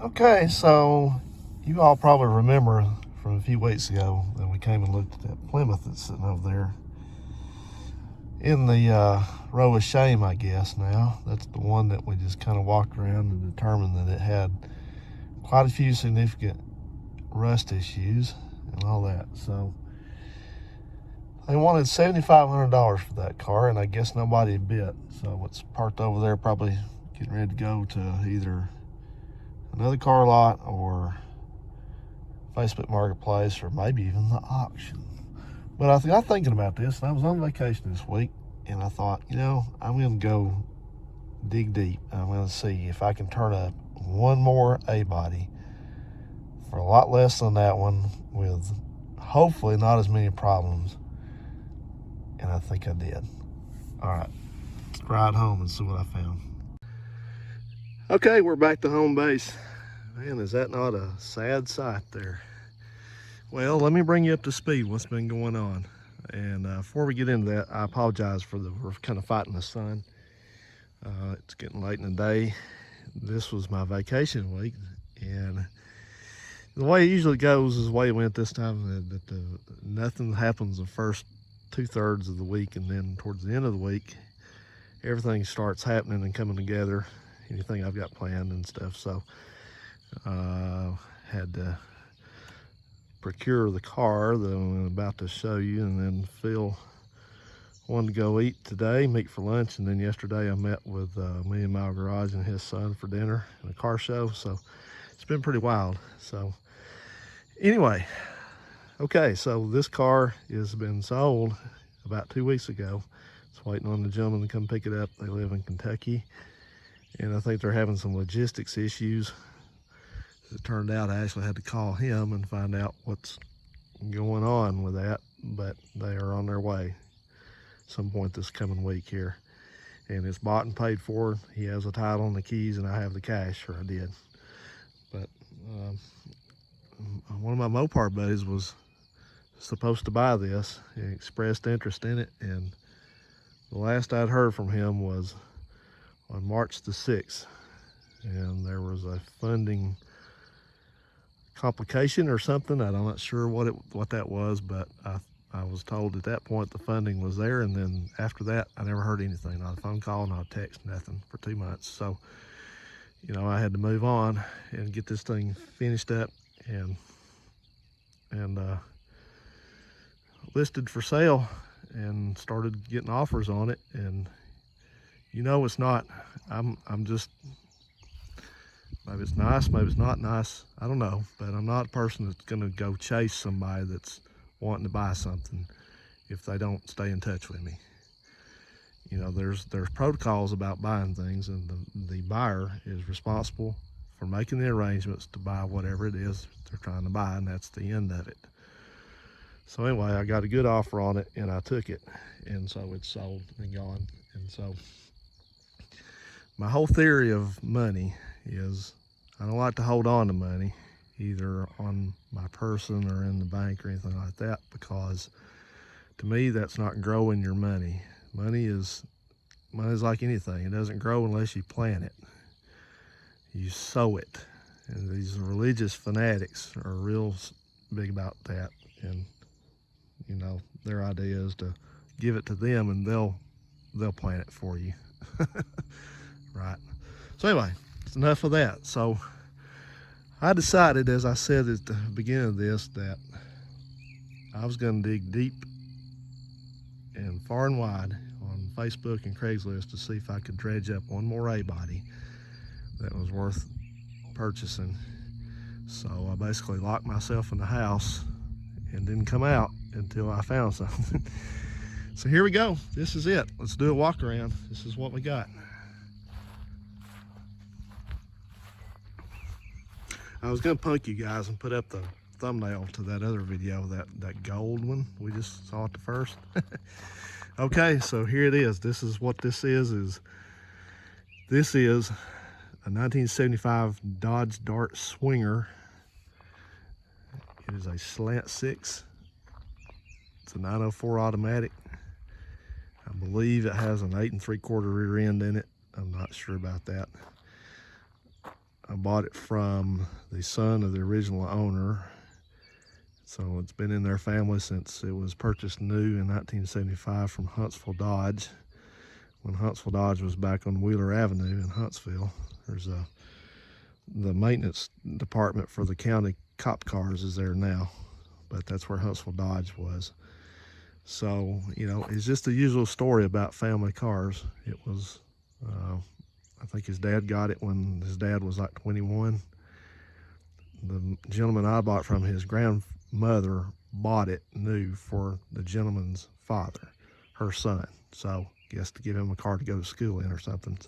Okay, so you all probably remember from a few weeks ago that we came and looked at that Plymouth that's sitting over there in the row of shame, I guess. Now that's the one that we just kind of walked around and determined that it had quite a few significant rust issues and all that. So they wanted $7,500 for that car, and I guess nobody bid. So it's parked over there, probably getting ready to go to either another car lot or Facebook Marketplace, or maybe even the auction. But I got thinking about this, and I was on vacation this week, and I thought, I'm going to go dig deep. I'm going to see if I can turn up one more A-body for a lot less than that one, with hopefully not as many problems. And I think I did. All right, let's ride home and see what I found. Okay, we're back to home base. Man, is that not a sad sight there? Well, let me bring you up to speed what's been going on. And before we get into that, I apologize we're kind of fighting the sun. It's getting late in the day. This was my vacation week, and the way it usually goes is the way it went this time, that nothing happens the first 2/3 of the week, and then towards the end of the week, everything starts happening and coming together, anything I've got planned and stuff. So had to procure the car that I'm about to show you, and then Phil wanted to go eat today, meet for lunch, and then yesterday I met with Million Mile Garage and his son for dinner and a car show. So it's been pretty wild. So anyway, okay, so this car has been sold about 2 weeks ago. It's waiting on the gentleman to come pick it up. They live in Kentucky, and I think they're having some logistics issues. As it turned out, I actually had to call him and find out what's going on with that, but they are on their way some point this coming week here, and it's bought and paid for. He has a title and the keys, and I have the cash, or I did. But one of my Mopar buddies was supposed to buy this. He expressed interest in it, and the last I'd heard from him was on March the 6th, and there was a funding complication or something. I'm not sure what that was, but I was told at that point the funding was there, and then after that I never heard anything, not a phone call, not a text, nothing for 2 months. So I had to move on and get this thing finished up and listed for sale, and started getting offers on it. And it's not, I'm just, maybe it's nice, maybe it's not nice, I don't know, but I'm not a person that's going to go chase somebody that's wanting to buy something if they don't stay in touch with me. There's protocols about buying things, and the buyer is responsible for making the arrangements to buy whatever it is they're trying to buy, and that's the end of it. So anyway, I got a good offer on it, and I took it, and so it's sold and gone. And so my whole theory of money is I don't like to hold on to money, either on my person or in the bank or anything like that, because to me that's not growing your money. Money is like anything. It doesn't grow unless you plant it. You sow it. And these religious fanatics are real big about that. And their idea is to give it to them, and they'll plant it for you. Right. So anyway, it's enough of that. So I decided, as I said at the beginning of this, that I was going to dig deep and far and wide on Facebook and Craigslist to see if I could dredge up one more A-body that was worth purchasing. So I basically locked myself in the house and didn't come out until I found something. So here we go. This is it. Let's do a walk around. This is what we got. I was gonna punk you guys and put up the thumbnail to that other video, that gold one we just saw at the first. Okay, so here it is. This is what this is this is a 1975 Dodge Dart Swinger. It is a slant 6. It's a 904 automatic. I believe it has an 8 3/4 rear end in it. I'm not sure about that. I bought it from the son of the original owner. So it's been in their family since it was purchased new in 1975 from Huntsville Dodge. When Huntsville Dodge was back on Wheeler Avenue in Huntsville. There's the maintenance department for the county cop cars is there now, but that's where Huntsville Dodge was. So, you know, it's just the usual story about family cars. It was, I think his dad got it when his dad was like 21. The gentleman I bought from, his grandmother bought it new for the gentleman's father, her son. So, I guess to give him a car to go to school in or something.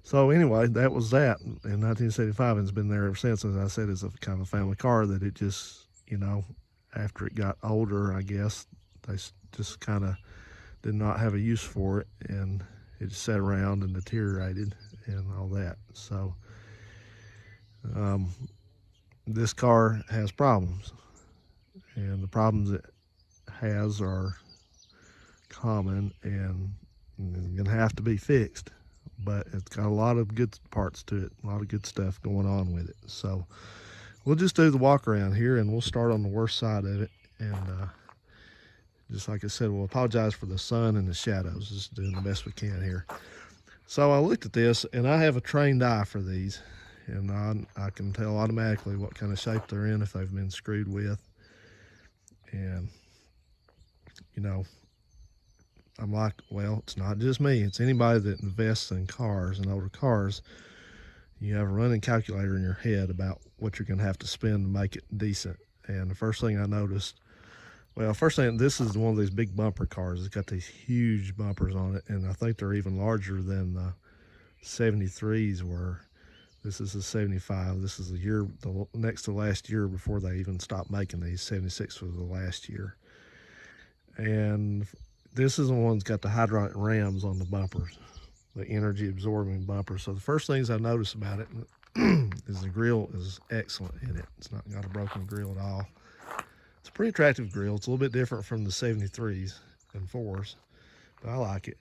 So anyway, that was that in 1975, and it's been there ever since. As I said, it's a kind of a family car that it just, you know, after it got older, I guess, they just kind of did not have a use for it, and it just sat around and deteriorated and all that. So this car has problems, and the problems it has are common and gonna have to be fixed, but it's got a lot of good parts to it, a lot of good stuff going on with it. So we'll just do the walk around here, and we'll start on the worst side of it. And just like I said, we'll apologize for the sun and the shadows, just doing the best we can here. So I looked at this, and I have a trained eye for these, and I can tell automatically what kind of shape they're in if they've been screwed with. And you know, I'm like, well, it's not just me, it's anybody that invests in cars and older cars. You have a running calculator in your head about what you're going to have to spend to make it decent. And the first thing I noticed, well, first thing, this is one of these big bumper cars. It's got these huge bumpers on it, and I think they're even larger than the 73s were. This is a 75. This is the next to last year before they even stopped making these. 76 was the last year. And this is the one that's got the hydraulic rams on the bumpers, the energy absorbing bumpers. So the first things I noticed about it is the grill is excellent in it. It's not got a broken grill at all. It's a pretty attractive grill. It's a little bit different from the 73s and 4s, but I like it.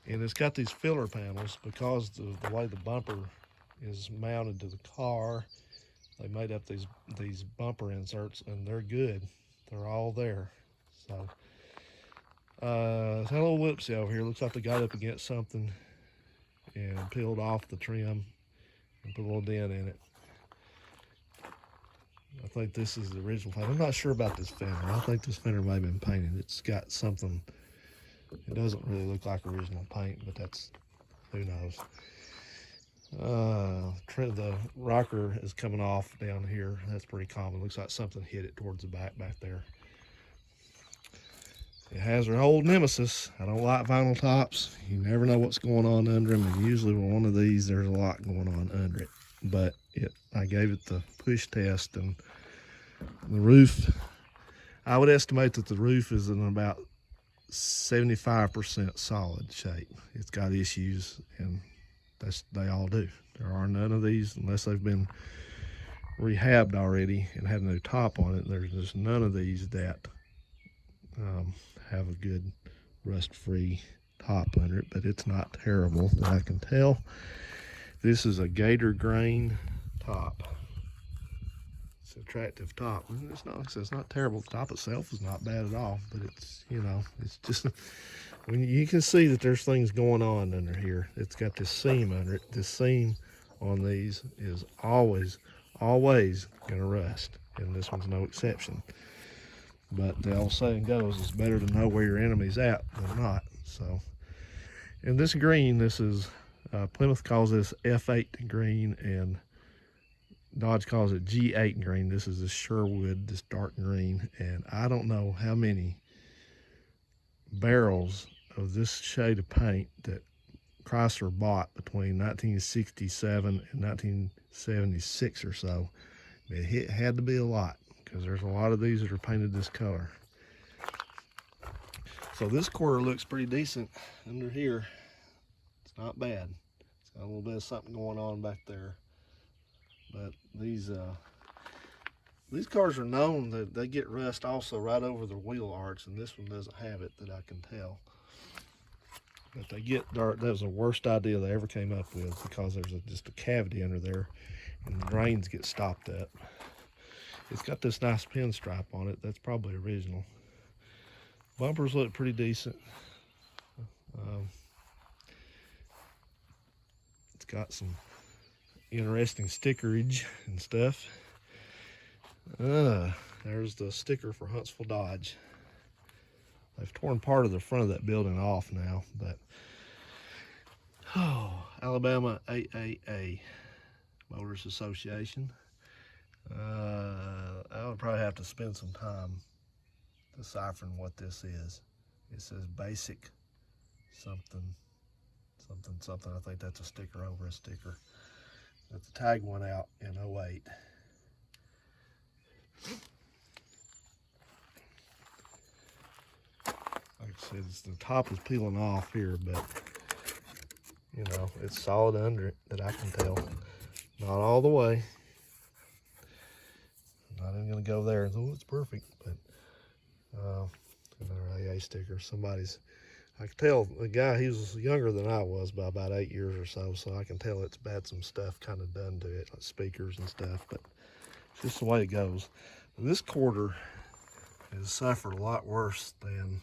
And it's got these filler panels because the way the bumper is mounted to the car. They made up these bumper inserts, and they're good. They're all there. So it's had a little whoopsie over here. Looks like they got up against something and peeled off the trim and put a little dent in it. I think this is the original paint. I'm not sure about this fender. I think this fender may have been painted. It's got something. It doesn't really look like original paint, but that's, who knows. The rocker is coming off down here. That's pretty common. Looks like something hit it towards the back there. It has their old nemesis. I don't like vinyl tops. You never know what's going on under them, and usually with one of these, there's a lot going on under it. But I gave it the push test, and the roof, I would estimate that the roof is in about 75% solid shape. It's got issues, and they all do. There are none of these, unless they've been rehabbed already and had a new top on it. There's just none of these that have a good rust-free top under it, but it's not terrible that I can tell. This is a gator grain top. It's an attractive top. It's not terrible. The top itself is not bad at all, but it's, you know, it's just, when you can see that there's things going on under here. It's got this seam under it. This seam on these is always gonna rust, and this one's no exception. But the old saying goes, it's better to know where your enemy's at than not. So, and this green, this is, Plymouth calls this F8 green, and Dodge calls it G8 green. This is this Sherwood, this dark green, and I don't know how many barrels of this shade of paint that Chrysler bought between 1967 and 1976 or so. It had to be a lot, because there's a lot of these that are painted this color. So this quarter looks pretty decent under here. It's not bad. It's got a little bit of something going on back there. But these cars are known that they get rust also right over the wheel arch, and this one doesn't have it that I can tell. But they get dark. That was the worst idea they ever came up with, because there's just a cavity under there. and the drains get stopped up. It's got this nice pinstripe on it. That's probably original. Bumpers look pretty decent. It's got some interesting stickerage and stuff. There's the sticker for Huntsville Dodge. They've torn part of the front of that building off now, but Alabama AAA Motors Association. I would probably have to spend some time deciphering what this is. It says basic something. I think that's a sticker over a sticker. But the tag went out in 08. Like I said, the top is peeling off here, but you know, it's solid under it that I can tell. Not all the way. I'm not even gonna go there and oh, it's perfect, but another AA sticker. Somebody's, I can tell the guy, he was younger than I was by about 8 years or so, so I can tell it's had some stuff kind of done to it, like speakers and stuff, but it's just the way it goes. This quarter has suffered a lot worse than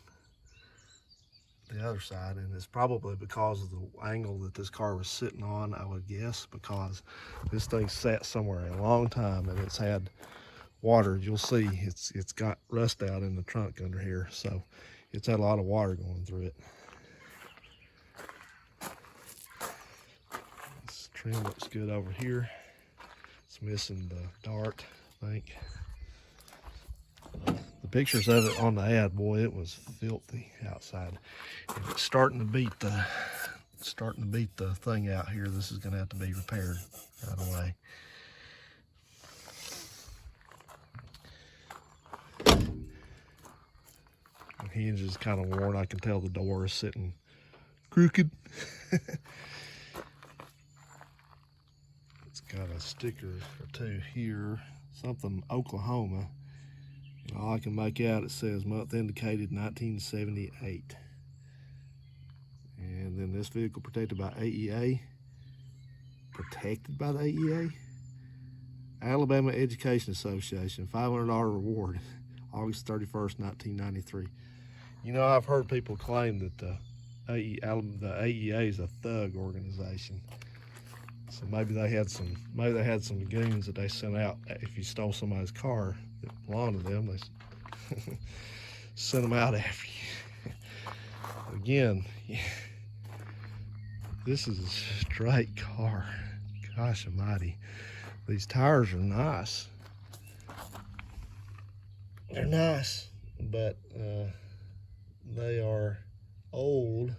the other side, and it's probably because of the angle that this car was sitting on, I would guess, because this thing sat somewhere a long time and it's had water. You'll see it's got rust out in the trunk under here, so it's had a lot of water going through it. This trim looks good over here. It's missing the dart, I think. The pictures of it on the ad, boy, it was filthy outside. If it's starting to beat the thing out here, this is gonna have to be repaired right away. The hinge is kind of worn. I can tell the door is sitting crooked. It's got a sticker or two here, something Oklahoma. And all I can make out, it says month indicated 1978. And then this vehicle protected by AEA. Protected by the AEA? Alabama Education Association, $500 reward, August 31st, 1993. You know, I've heard people claim that the AEA is a thug organization. So maybe they had some goons that they sent out. If you stole somebody's car that belonged to them, they sent them out after you. Again, this is a straight car. Gosh almighty. These tires are nice. They're nice, but they are old.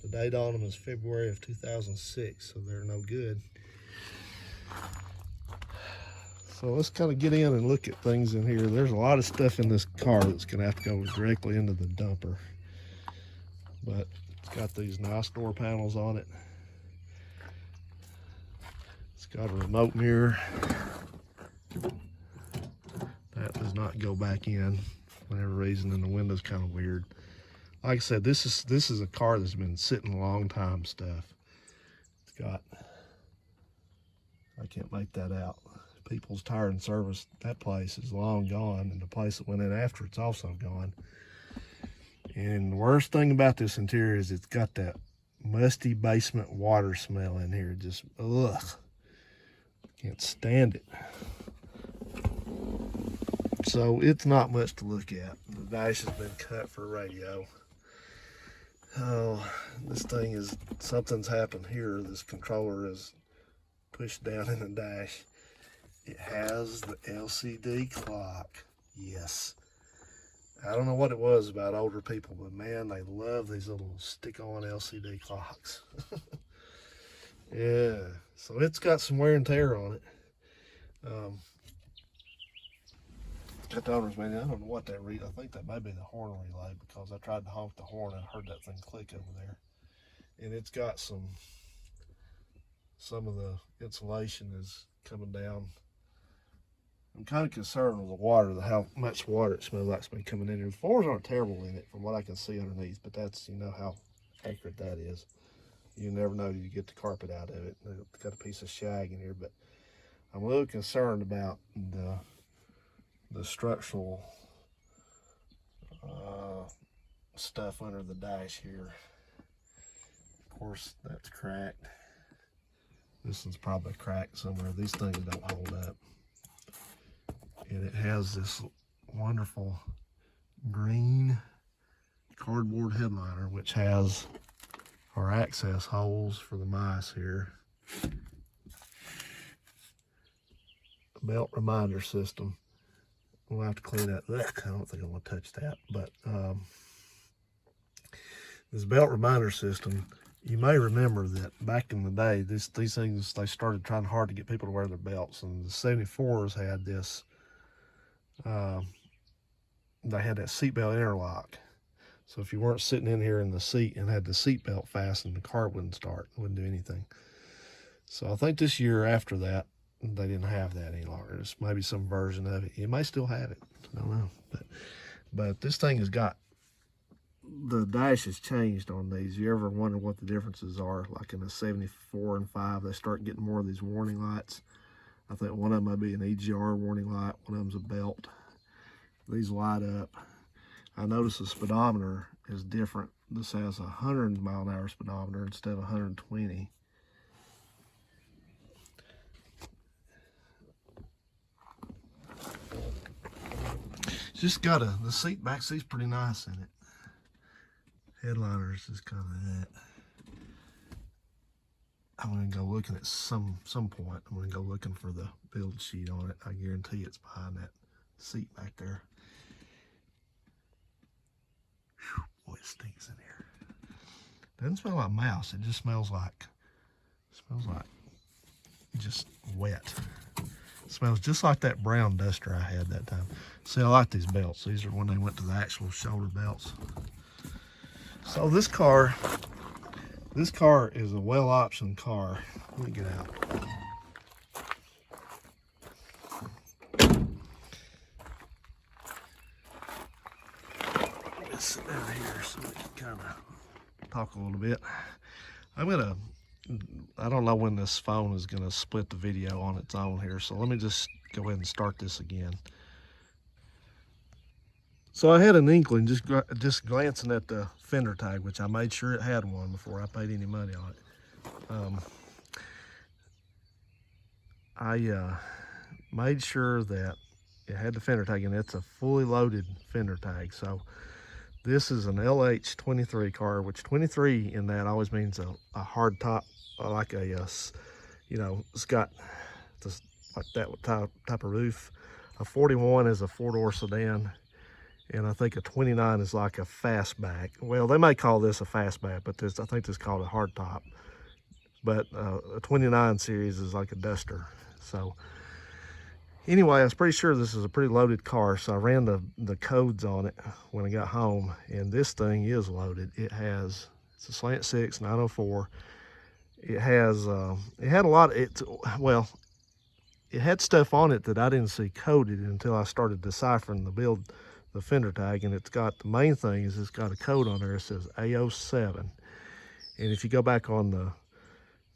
The date on them is February of 2006, so they're no good. So let's kind of get in and look at things in here. There's a lot of stuff in this car that's gonna have to go directly into the dumper. But it's got these nice door panels on it. It's got a remote mirror. That does not go back in for whatever reason, and the window's kind of weird. Like I said, this is a car that's been sitting a long time stuff. It's got, I can't make that out. People's Tire and Service, that place is long gone, and the place that went in after it's also gone. And the worst thing about this interior is it's got that musty basement water smell in here. Just, ugh. Can't stand it. So it's not much to look at. The dash has been cut for radio. Oh, this thing is, something's happened here. This controller is pushed down in the dash. It has the LCD clock. Yes. I don't know what it was about older people, but man, they love these little stick-on LCD clocks. Yeah, so it's got some wear and tear on it. Got the owner's manual. I don't know what that reads. I think that may be the horn relay, because I tried to honk the horn and I heard that thing click over there. And it's got some of the insulation is coming down. I'm kind of concerned with the water, how much water it smells like it's been coming in here. The floors aren't terrible in it from what I can see underneath, but that's, you know how accurate that is. You never know, you get the carpet out of it. It's got a piece of shag in here, but I'm a little concerned about the structural stuff under the dash here. Of course, that's cracked. This one's probably cracked somewhere. These things don't hold up. And it has this wonderful green cardboard headliner, which has our access holes for the mice here. A belt reminder system. We'll have to clean that. Ugh, I don't think I want to touch that. But this belt reminder system, you may remember that back in the day, these things, they started trying hard to get people to wear their belts. And the 74s had this, they had that seatbelt interlock. So if you weren't sitting in here in the seat and had the seatbelt fastened, the car wouldn't start, wouldn't do anything. So I think this year after that, they didn't have that any longer. It's maybe some version of it. You may still have it. I don't know. But this thing has got, the dash has changed on these. You ever wonder what the differences are? Like in the 74 and 5, they start getting more of these warning lights. I think one of them might be an EGR warning light. One of them's a belt. These light up. I noticed the speedometer is different. This has a 100-mile-an-hour speedometer instead of 120. It's just got the back seat's pretty nice in it. Headliners is kind of that. I'm gonna go looking at some point. I'm gonna go looking for the build sheet on it. I guarantee it's behind that seat back there. Whew, boy, it stinks in here. Doesn't smell like mouse. It just smells like just wet. It smells just like that brown duster I had that time. See, I like these belts. These are when they went to the actual shoulder belts. So this car is a well-optioned car. Let me get out. Let's sit down here so we can kind of talk a little bit. I don't know when this phone is gonna split the video on its own here, so let me just go ahead and start this again. So I had an inkling just glancing at the fender tag, which I made sure it had one before I paid any money on it. I made sure that it had the fender tag, and it's a fully loaded fender tag. So this is an LH23 car, which 23 in that always means a hard top, like a, you know, it's got this, like that type of roof. A 41 is a 4-door sedan. And I think a 29 is like a fastback. Well, they may call this a fastback, but I think this is called a hardtop. But a 29 series is like a duster. So anyway, I was pretty sure this is a pretty loaded car. So I ran the codes on it when I got home, and this thing is loaded. It's a slant 6 904. It had a lot. It had stuff on it that I didn't see coded until I started deciphering the fender tag, and the main thing is it's got a code on there. It says A07, and if you go back on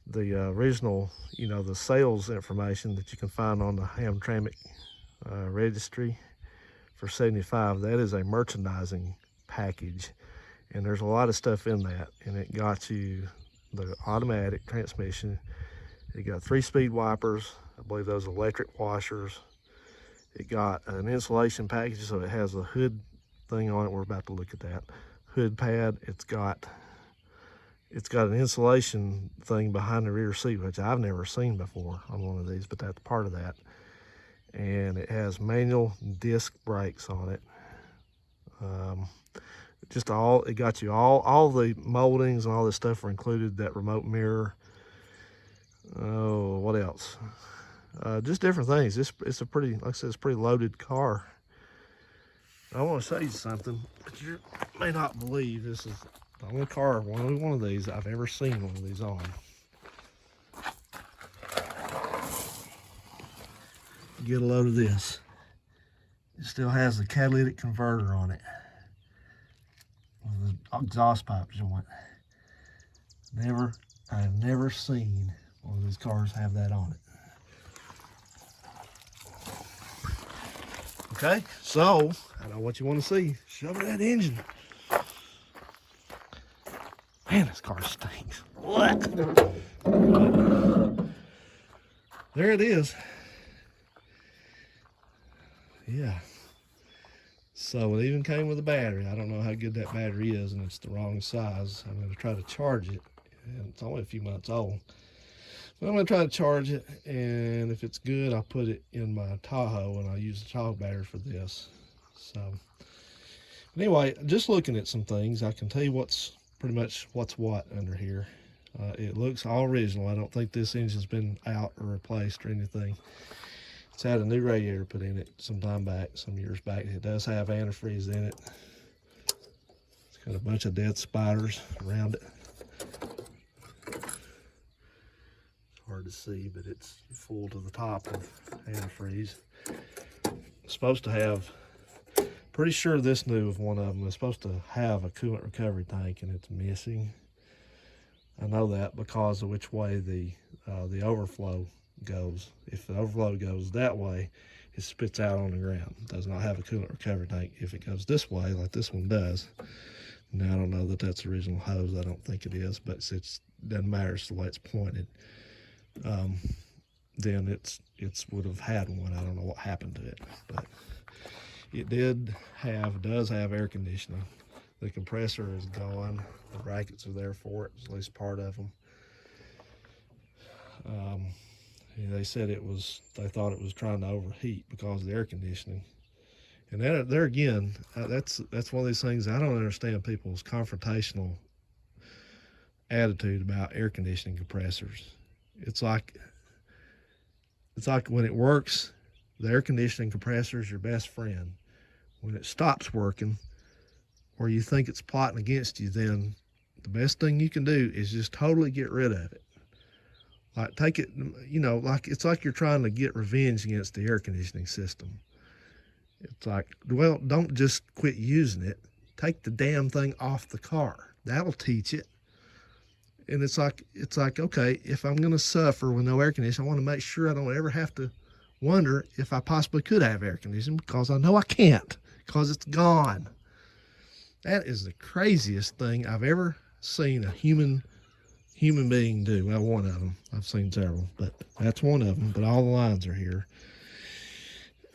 the original, you know, the sales information that you can find on the Hamtramck registry for 75, that is a merchandising package, and there's a lot of stuff in that, and it got you the automatic transmission. It got 3-speed wipers, I believe those electric washers. It got an insulation package, so it has a hood thing on it. We're about to look at that hood pad. It's got an insulation thing behind the rear seat, which I've never seen before on one of these, but that's part of that. And it has manual disc brakes on it. It got you all the moldings and all this stuff are included. That remote mirror. Oh, what else? Just different things. It's a pretty, like I said, it's a pretty loaded car. I want to show you something, but you may not believe this is the only car, one of these I've ever seen one of these on. Get a load of this. It still has the catalytic converter on it with the exhaust pipe joint. I've never seen one of these cars have that on it. Okay, so I know what you want to see. Shove that engine. Man, this car stinks. What? There it is. Yeah. So it even came with a battery. I don't know how good that battery is, and it's the wrong size. I'm going to try to charge it, and it's only a few months old. But I'm going to try to charge it, and if it's good, I'll put it in my Tahoe, and I'll use the Tahoe battery for this. So anyway, just looking at some things, I can tell you what's pretty much what's what under here. It looks all original. I don't think this engine's been out or replaced or anything. It's had a new radiator put in it some time back, some years back. It does have antifreeze in it. It's got a bunch of dead spiders around it. It's hard to see, but it's full to the top of antifreeze. It's supposed to have, pretty sure this new of one of them is supposed to have a coolant recovery tank, and it's missing. I know that because of which way the overflow goes. If the overflow goes that way, it spits out on the ground. It does not have a coolant recovery tank. If it goes this way, like this one does, now I don't know that that's the original hose. I don't think it is, but it doesn't matter. It's the way it's pointed. Then it's would have had one. I don't know what happened to it, but it does have air conditioning. The compressor is gone. The brackets are there for it, at least part of them. They said they thought it was trying to overheat because of the air conditioning. And there again, that's one of these things I don't understand, people's confrontational attitude about air conditioning compressors. It's like when it works, the air conditioning compressor is your best friend. When it stops working, or you think it's plotting against you, then the best thing you can do is just totally get rid of it. Like take it, like it's like you're trying to get revenge against the air conditioning system. It's like, well, don't just quit using it. Take the damn thing off the car. That'll teach it. And it's like, okay, if I'm gonna suffer with no air conditioning, I want to make sure I don't ever have to wonder if I possibly could have air conditioning, because I know I can't, because it's gone. That is the craziest thing I've ever seen a human being do. Well, one of them. I've seen several, but that's one of them. But all the lines are here,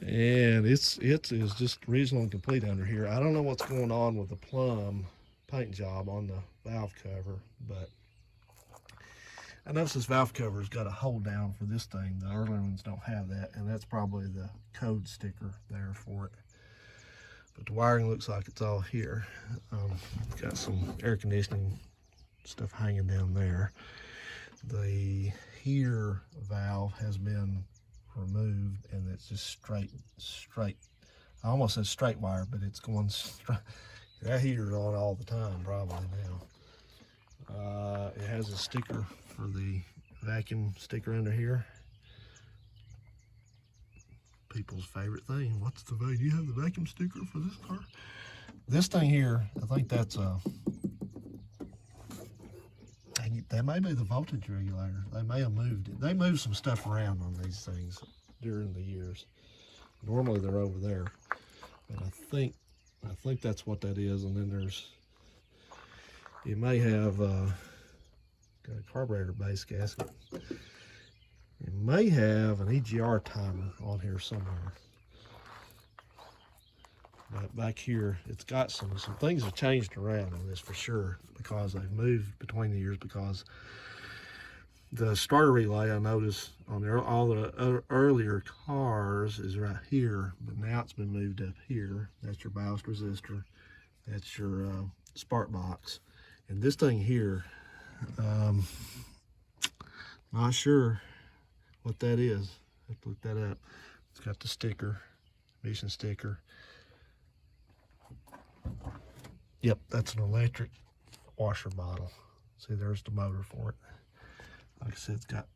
and it is just original and complete under here. I don't know what's going on with the plum paint job on the valve cover, but I noticed this valve cover's got a hold down for this thing. The earlier ones don't have that, and that's probably the code sticker there for it. But the wiring looks like it's all here. Got some air conditioning stuff hanging down there. The here valve has been removed, and it's just straight. I almost said straight wire, but it's going straight. That heater's on all the time, probably now. It has a sticker for the vacuum sticker under here. People's favorite thing. What's the vacuum? Do you have the vacuum sticker for this car? This thing here, I think that's that may be the voltage regulator. They may have moved it. They moved some stuff around on these things during the years. Normally they're over there, but I think that's what that is. And then you may have got a carburetor base gasket. You may have an EGR timer on here somewhere. But back here, it's got some things have changed around on this for sure, because they've moved between the years, because the starter relay, I noticed on all the earlier cars, is right here, but now it's been moved up here. That's your ballast resistor. That's your spark box. And this thing here, not sure what that is. I have to look that up. It's got the sticker, emission sticker. Yep, that's an electric washer bottle. See, there's the motor for it. Like I said, it's got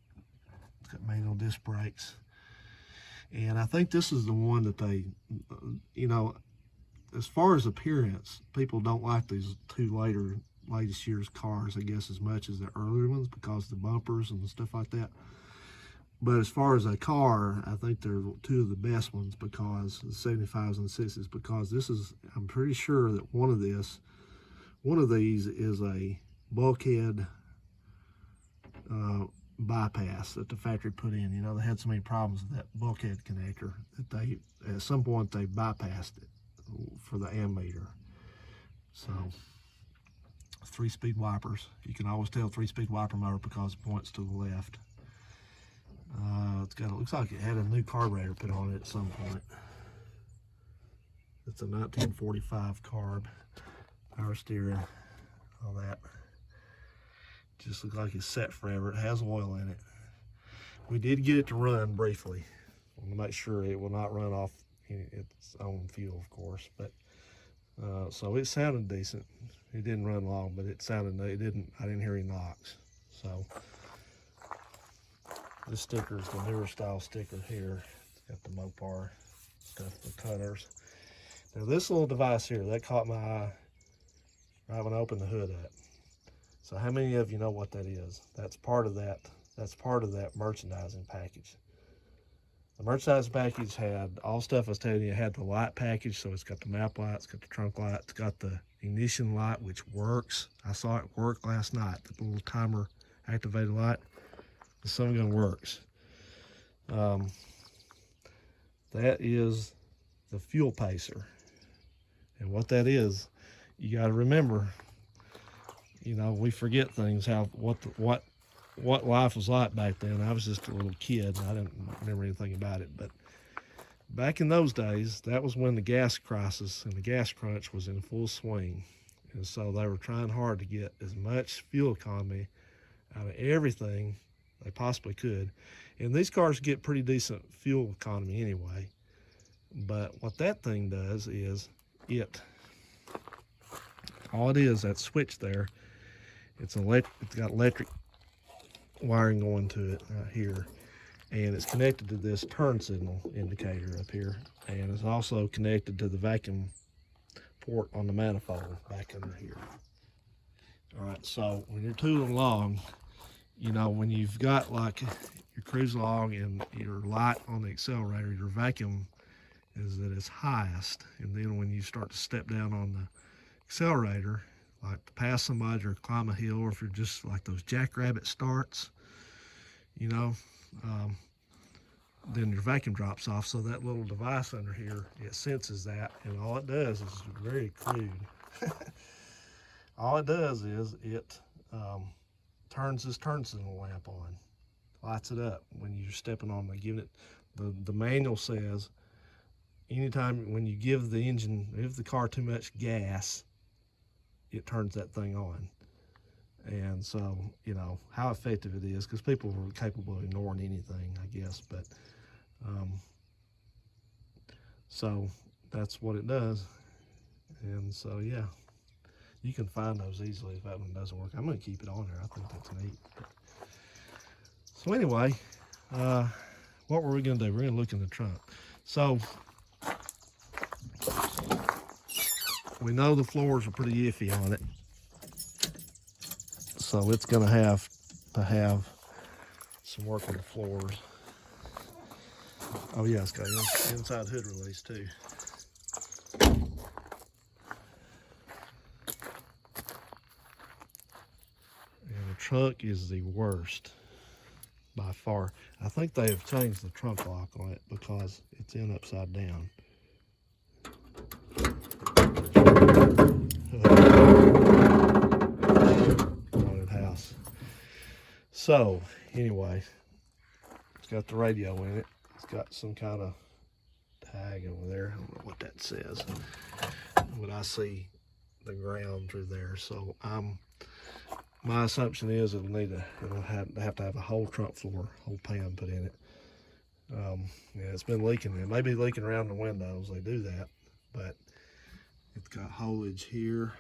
manual disc brakes. And I think this is the one that they, as far as appearance, people don't like these latest year's cars, I guess, as much as the earlier ones, because of the bumpers and stuff like that. But as far as a car, I think they're two of the best ones, because the 75s and 60s, because this is, I'm pretty sure that one of these is a bulkhead bypass that the factory put in. You know, they had so many problems with that bulkhead connector that they, at some point, they bypassed it for the ammeter. So 3-speed wipers. You can always tell 3-speed wiper motor because it points to the left. It looks like it had a new carburetor put on it at some point. It's a 1945 carb, power steering, all that. Just looks like it's set forever. It has oil in it. We did get it to run briefly. I want to make sure it will not run off its own fuel, of course. But so it sounded decent. It didn't run long, but it sounded. I didn't hear any knocks. So this sticker is the newer style sticker here. It's got the Mopar stuff, the cutters. Now this little device here, that caught my eye right when I opened the hood up. So how many of you know what that is? That's part of that. That's part of that merchandising package. The merchandising package had all stuff I was telling you. It had the light package, so it's got the map light, it's got the trunk light, it's got the ignition light, which works. I saw it work last night. The little timer activated light. The sun gun works. That is the fuel pacer, and what that is, you got to remember. You know, we forget things. What life was like back then. I was just a little kid, and I didn't remember anything about it. But back in those days, that was when the gas crisis and the gas crunch was in full swing, and so they were trying hard to get as much fuel economy out of everything they possibly could. And these cars get pretty decent fuel economy anyway. But what that thing does is all it is, that switch there, it's got electric wiring going to it right here, and it's connected to this turn signal indicator up here, and it's also connected to the vacuum port on the manifold back under here. All right, so when you're tooling along, you know, when you've got like you're cruising along and your light on the accelerator, your vacuum is at its highest, and then when you start to step down on the accelerator, like to pass somebody or climb a hill, or if you're just like those jackrabbit starts, you know, then your vacuum drops off. So that little device under here, it senses that, and all it does is very crude. All it does is it turns this turn signal lamp on, lights it up when you're stepping on the, giving it, the manual says anytime when you give the car too much gas, it turns that thing on. And so, you know, how effective it is, because people are capable of ignoring anything, I guess, but so that's what it does. And so, yeah, you can find those easily if that one doesn't work. I'm going to keep it on there. I think that's neat. So anyway, what were we going to do? We're going to look in the trunk. So we know the floors are pretty iffy on it, so it's going to have some work on the floors. Oh yeah, it's got inside hood release too. And the trunk is the worst by far. I think they have changed the trunk lock on it because it's in upside down. Haunted house. So anyway, it's got the radio in it. It's got some kind of tag over there. I don't know what that says, but I see the ground through there. So my assumption is it'll have to have a whole trunk floor, whole pan put in it. Yeah, it's been leaking. It may be leaking around the windows. They do that, but it's got haulage here,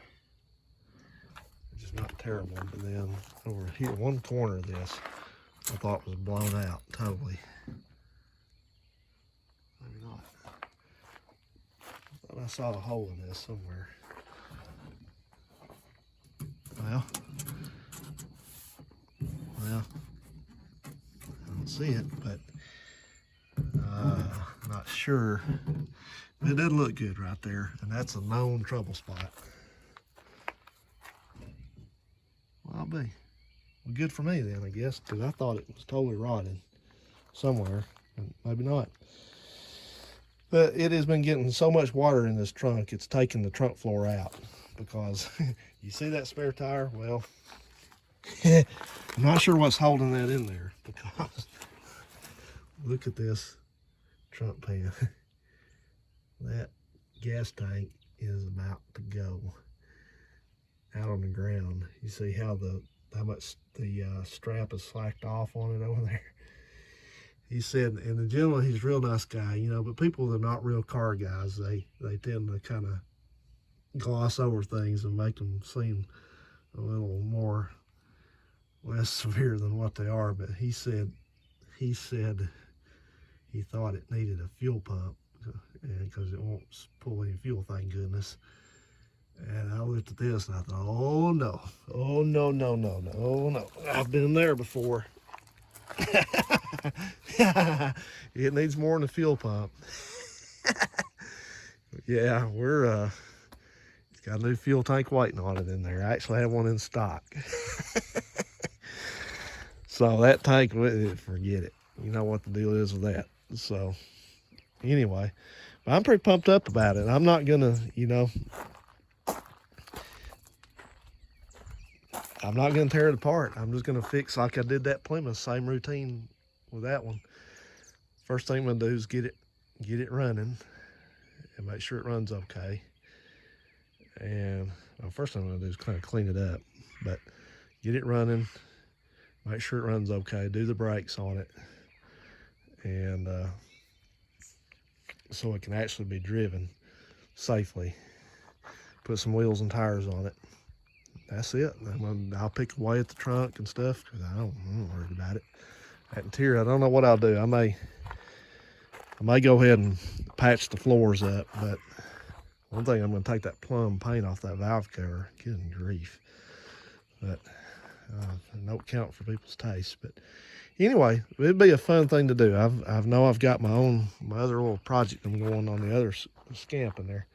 which is not terrible. But then over here, one corner of this, I thought was blown out totally. Maybe not. I thought I saw a hole in this somewhere. Well, I don't see it, but not sure. It doesn't look good right there, and that's a known trouble spot. Well, I'll be. Well, good for me then, I guess, because I thought it was totally rotted somewhere, and maybe not. But it has been getting so much water in this trunk, it's taking the trunk floor out, because you see that spare tire? Well, I'm not sure what's holding that in there, because look at this trunk pan. That gas tank is about to go out on the ground. You see how much the strap is slacked off on it over there. He said, and the gentleman, he's a real nice guy, you know, but people that are not real car guys, they tend to kind of gloss over things and make them seem a little more less severe than what they are. But he said he thought it needed a fuel pump, because it won't pull any fuel, thank goodness. And I looked at this and I thought, oh no, oh no, no, no, no, oh no. I've been there before. It needs more than a fuel pump. Yeah, it's got a new fuel tank waiting on it in there. I actually have one in stock. So that tank, forget it. You know what the deal is with that. So anyway, I'm pretty pumped up about it. I'm not gonna, you know, I'm not gonna tear it apart. I'm just gonna fix like I did that Plymouth, same routine with that one. First thing I'm gonna do is get it running and make sure it runs okay. And well, first thing I'm gonna do is kind of clean it up, but get it running, make sure it runs okay, do the brakes on it, and so it can actually be driven safely. Put some wheels and tires on it. That's it. I'll pick away at the trunk and stuff, because I'm worried about it. That interior, I don't know what I'll do. I may go ahead and patch the floors up, but one thing, I'm going to take that plum paint off that valve cover. Good grief. But no count for people's taste. But anyway, it'd be a fun thing to do. I've got my other little project I'm going on the other scamp in there.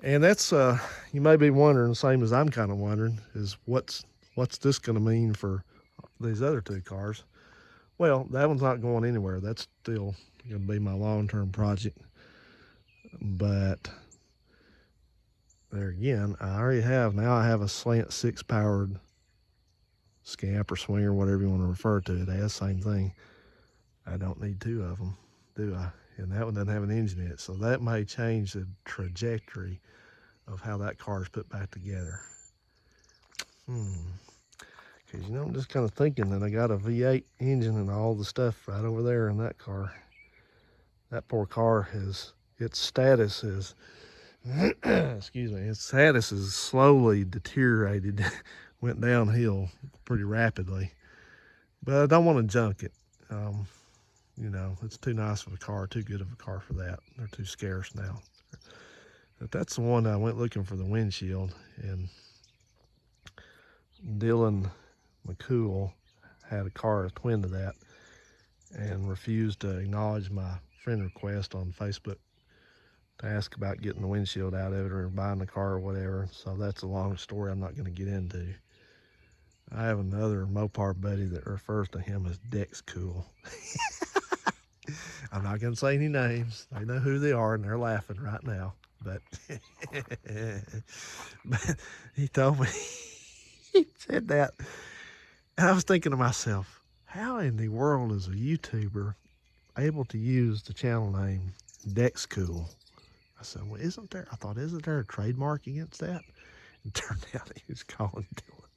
And that's, you may be wondering, the same as I'm kind of wondering, is what's this going to mean for these other two cars? Well, that one's not going anywhere. That's still going to be my long-term project. But there again, I have a slant 6 powered scamp or swinger, whatever you want to refer to it as, same thing. I don't need 2 of them, do I? And that one doesn't have an engine in it, so that may change the trajectory of how that car is put back together. Because, you know, I'm just kind of thinking that I got a V8 engine and all the stuff right over there in that car. That poor car its status is, excuse me, its status is slowly deteriorated, went downhill pretty rapidly. But I don't want to junk it. You know, it's too nice of a car, too good of a car for that. They're too scarce now. But that's the one I went looking for the windshield, and Dylan McCool had a car, a twin to that, and refused to acknowledge my friend request on Facebook to ask about getting the windshield out of it or buying the car or whatever. So that's a long story I'm not going to get into. I have another Mopar buddy that refers to him as Decoding. I'm not going to say any names. They know who they are, and they're laughing right now. But, but he told me, he said that. And I was thinking to myself, how in the world is a YouTuber able to use the channel name Decoding? I said, well, isn't there a trademark against that? It turned out he was calling Dylan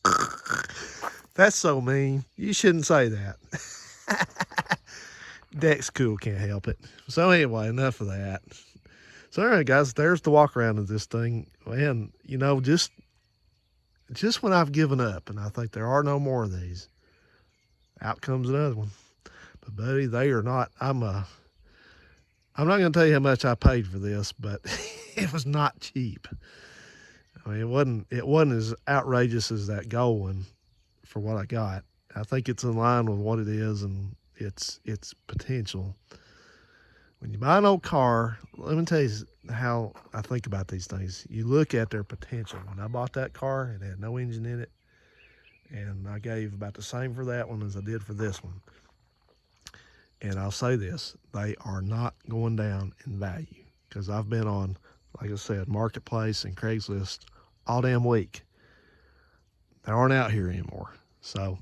that. That's so mean. You shouldn't say that. Decoding can't help it. So anyway, enough of that. So anyway, guys, there's the walk around of this thing. And, you know, just when I've given up and I think there are no more of these, out comes another one. But buddy, they are not, I'm not going to tell you how much I paid for this, but it was not cheap. I mean, it wasn't as outrageous as that gold one for what I got. I think it's in line with what it is and its potential. When you buy an old car, let me tell you how I think about these things. You look at their potential. When I bought that car, it had no engine in it, and I gave about the same for that one as I did for this one. And I'll say this, they are not going down in value, because I've been on, like I said, Marketplace and Craigslist all damn week. They aren't out here anymore. So,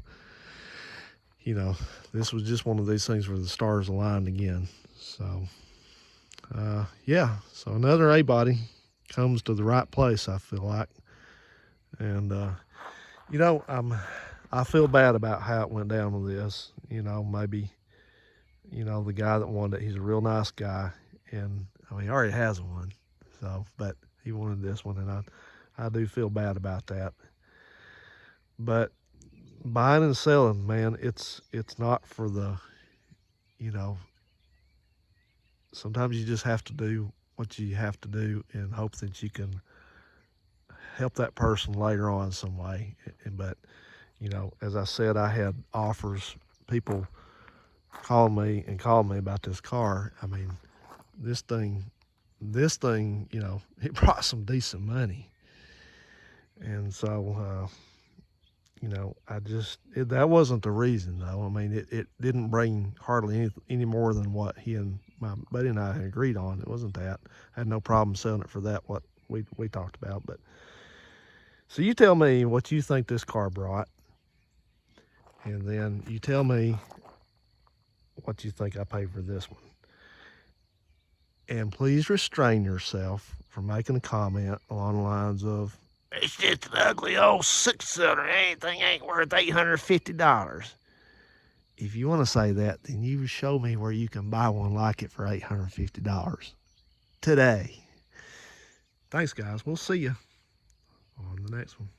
you know, this was just one of these things where the stars aligned again. So, yeah, so another A-body comes to the right place, I feel like. And, you know, I feel bad about how it went down with this. You know, maybe, you know, the guy that wanted it, he's a real nice guy. And, I mean, he already has one. So, but he wanted this one, and I do feel bad about that. But buying and selling, man, it's not for the, you know, sometimes you just have to do what you have to do and hope that you can help that person later on some way. But, you know, as I said, I had offers, people called me about this car. I mean, this thing, you know, it brought some decent money. And so, you know, that wasn't the reason, though. I mean, it didn't bring hardly any more than what he and my buddy and I had agreed on. It wasn't that. I had no problem selling it for that, what we talked about. But so you tell me what you think this car brought, and then you tell me what you think I paid for this one. And please restrain yourself from making a comment along the lines of, "It's just an ugly old 6-cylinder. Anything ain't worth $850. If you want to say that, then you show me where you can buy one like it for $850 today. Thanks, guys. We'll see you on the next one.